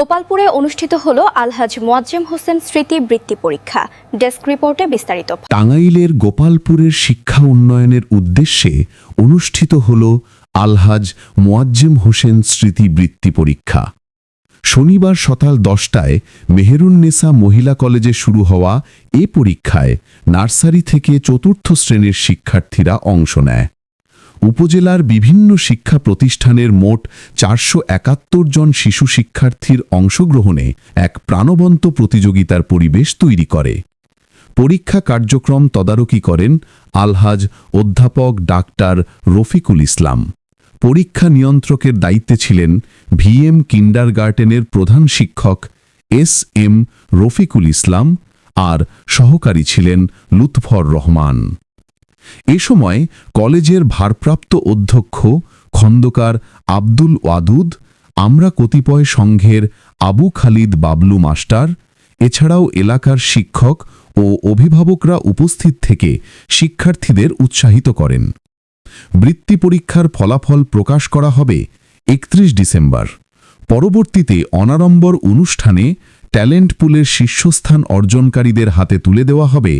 গোপালপুরে অনুষ্ঠিত হলো আলহাজ মোয়াজ্জেম হোসেন স্মৃতি বৃত্তি পরীক্ষা। ডেস্ক রিপোর্টে বিস্তারিত। টাঙ্গাইলের গোপালপুরের শিক্ষা উন্নয়নের উদ্দেশ্যে অনুষ্ঠিত হল আলহাজ মোয়াজ্জেম হোসেন স্মৃতি বৃত্তি পরীক্ষা। শনিবার সকাল 10টায় মেহেরুন্নেসা মহিলা কলেজে শুরু হওয়া এ পরীক্ষায় নার্সারি থেকে চতুর্থ শ্রেণীর শিক্ষার্থীরা অংশ নেয়। উপজেলার বিভিন্ন শিক্ষা প্রতিষ্ঠানের মোট 471 জন শিশু শিক্ষার্থীর অংশগ্রহণে এক প্রাণবন্ত প্রতিযোগিতার পরিবেশ তৈরি করে। পরীক্ষা কার্যক্রম তদারকি করেন আলহাজ অধ্যাপক ডাক্তার রফিকুল ইসলাম। পরীক্ষা নিয়ন্ত্রকের দায়িত্বে ছিলেন ভিএম কিন্ডারগার্টেনের প্রধান শিক্ষক এস.এম. রফিকুল ইসলাম আর সহকারী ছিলেন লুৎফর রহমান। এ সময় কলেজের ভারপ্রাপ্ত অধ্যক্ষ খন্দকার আব্দুল ওয়াদুদ, আমরা কতিপয় সংঘের আবু খালিদ বাবলু মাস্টার, এছাড়াও এলাকার শিক্ষক ও অভিভাবকরা উপস্থিত থেকে শিক্ষার্থীদের উৎসাহিত করেন। বৃত্তি পরীক্ষার ফলাফল প্রকাশ করা হবে 31 ডিসেম্বর। পরবর্তীতে অনাড়ম্বর অনুষ্ঠানে ট্যালেন্ট পুলের শীর্ষস্থান অর্জনকারীদের হাতে তুলে দেওয়া হবে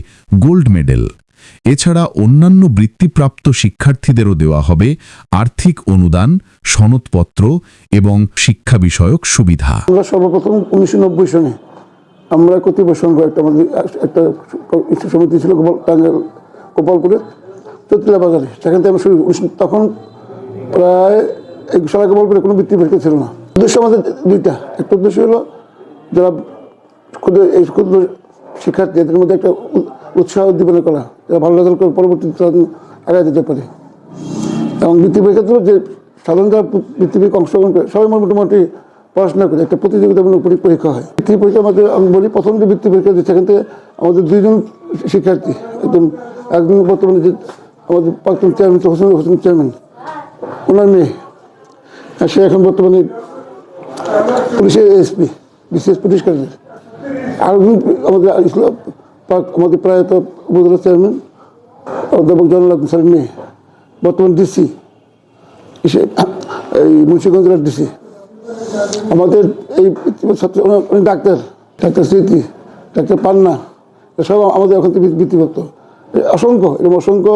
গোল্ড মেডেল। এছাড়া অন্যান্য বৃত্তিপ্রাপ্ত শিক্ষার্থীদেরও দেওয়া হবে আর্থিক অনুদান, সনদপত্র এবং শিক্ষা বিষয়ক সুবিধা। আমরা সর্বপ্রথম 1990 সনে আমরা কতিপয় সংঘ আমাদের একটা সমিতি ছিল গোপালপুরে তেতুলিয়া বাজারে, সেখান থেকে আমরা শুরু। তখন প্রায় সারা গোপালপুরে কোনো বৃত্তি পরীক্ষা ছিল না। উদ্দেশ্য আমাদের দুইটা। একটা উদ্দেশ্য হলো যারা এই ক্ষুদ্র শিক্ষার্থী, এদের মধ্যে একটা উৎসাহ উদ্দীপনা করা, যারা ভালো রেজাল্ট করে পরবর্তীতে আগায় যেতে পারে। এবং বৃত্তি পরীক্ষা ছিল যে সাধারণ যারা বৃত্তি পরীক্ষা অংশগ্রহণ করে সবাই মোটামুটি পড়াশোনা করে, একটা প্রতিযোগিতামূলক পরীক্ষা হয়। বৃত্তি পরীক্ষা আমাদের আমি বলি, প্রথম যে বৃত্তি পরীক্ষা দিচ্ছে সেখান থেকে আমাদের 2 জন শিক্ষার্থী, একজন বর্তমানে যে আমাদের প্রাক্তন চেয়ারম্যান হোসেন চেয়ারম্যান, ওনার মেয়ে, সে এখন বর্তমানে পুলিশের এসপি, বিশেষ পুলিশ কাজের। আর আমাদের আমাদের প্রায়ত উপজেলা চেয়ারম্যান অধ্যাপক জয়নুল আবদিন স্যারের মেয়ে, বর্তমান ডিসি, এই মুন্সিগঞ্জ জেলার ডিসি। আমাদের এই ডাক্তার স্মৃতি, ডাক্তার পান্না, সব আমাদের এখন থেকে বৃত্তিপ্রাপ্ত অসংখ্য, এরকম অসংখ্য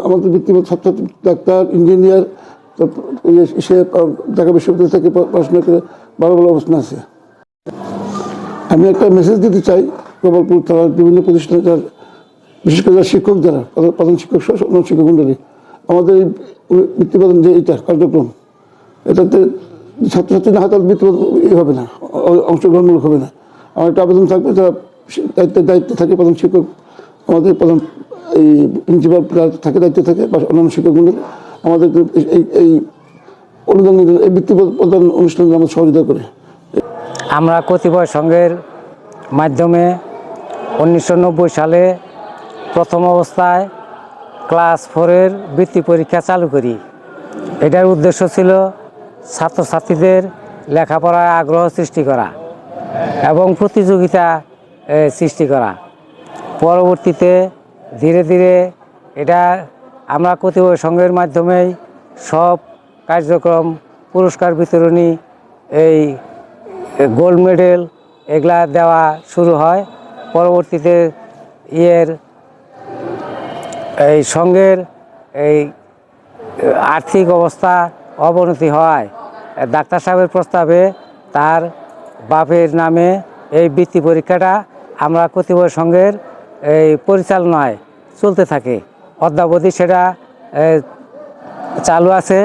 আমাদের বৃত্তিপ্রাপ্ত ছাত্রছাত্রী, ডাক্তার, ইঞ্জিনিয়ার, সে ঢাকা বিশ্ববিদ্যালয় থেকে পড়াশোনা করে ভালো ভালো অবস্থান আছে। আমি একটা মেসেজ দিতে চাই গোপালপুর থানার বিভিন্ন প্রতিষ্ঠানে, যারা বিশেষ করে যারা শিক্ষক, যারা প্রধান শিক্ষক সহ শিক্ষক মন্ডলী, আমাদের এই বৃত্তি প্রদান যে এটা কার্যক্রম, এটাতে ছাত্রছাত্রী না হয় তার বৃত্তি হবে না, অংশগ্রহণমূলক হবে না। আমার একটা আবেদন থাকবে, যারা দায়িত্বে থাকে, প্রধান শিক্ষক, আমাদের প্রধান এই প্রিন্সিপাল থাকে, দায়িত্বে থাকে, বা অন্যান্য শিক্ষক মন্ডলী, আমাদের এই অনুদান, এই বৃত্তি প্রদান অনুষ্ঠানে আমাদের সহযোগিতা করে। আমরা কতিপয় সংঘের মাধ্যমে 1990 সালে প্রথম অবস্থায় ক্লাস 4-এর বৃত্তি পরীক্ষা চালু করি। এটার উদ্দেশ্য ছিল ছাত্রছাত্রীদের লেখাপড়ায় আগ্রহ সৃষ্টি করা এবং প্রতিযোগিতা সৃষ্টি করা। পরবর্তীতে ধীরে ধীরে এটা আমরা কতিপয় সংঘের মাধ্যমেই সব কার্যক্রম, পুরস্কার বিতরণী, এই গোল্ড মেডেল এগুলা দেওয়া শুরু হয়। পরবর্তীতে এই সংঘের এই আর্থিক অবস্থা অবনতি হওয়ায় ডাক্তার সাহেবের প্রস্তাবে তার বাপের নামে এই বৃত্তি পরীক্ষাটা আমরা কতিপয় সংঘের এই পরিচালনায় চলতে থাকে। অদ্যাবধি সেটা চালু আছে।